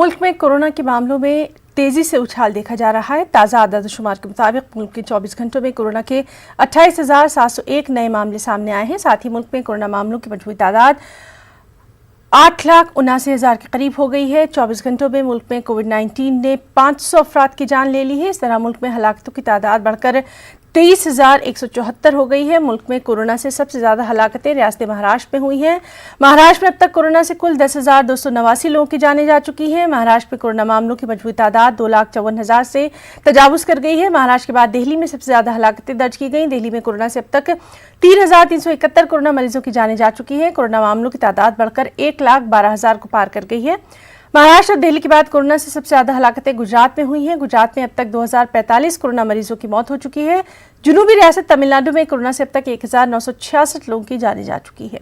मुल्क में कोरोना के मामलों में तेजी से उछाल देखा जा रहा है। ताज़ा आदाद-ओ-शुमार के मुताबिक मुल्क के 24 घंटों में कोरोना के 28,701 नए मामले सामने आए हैं। साथ ही मुल्क में कोरोना मामलों की मजमूई तादाद 8,79,000 के करीब हो गई है। 24 घंटों में मुल्क में कोविड-19 ने 500 अफराद की जान ले ली है। इस तरह मुल्क में हलाकतों की तादाद बढ़कर 23,174 हो गई है। मुल्क में कोरोना से सबसे ज़्यादा हलाकतें रियासत महाराष्ट्र में हुई हैं। महाराष्ट्र में अब तक कोरोना से कुल 10,289 लोगों की जानें जा चुकी हैं। महाराष्ट्र में कोरोना मामलों की मजमूई तादाद 2,54,000 से तजावुज़ कर गई है। महाराष्ट्र के बाद दिल्ली में सबसे ज़्यादा हलाकतें दर्ज की गई। दिल्ली में कोरोना से अब तक 3,371 कोरोना मरीजों की जानें जा चुकी हैं। कोरोना मामलों की तादाद बढ़कर 1,12,000 को पार कर गई है। महाराष्ट्र और दिल्ली के बाद कोरोना से सबसे ज्यादा हलाकतें गुजरात में हुई हैं। गुजरात में अब तक 2,045 कोरोना मरीजों की मौत हो चुकी है। जुनूबी रियासत तमिलनाडु में कोरोना से अब तक 1,966 लोगों की जानें जा चुकी है।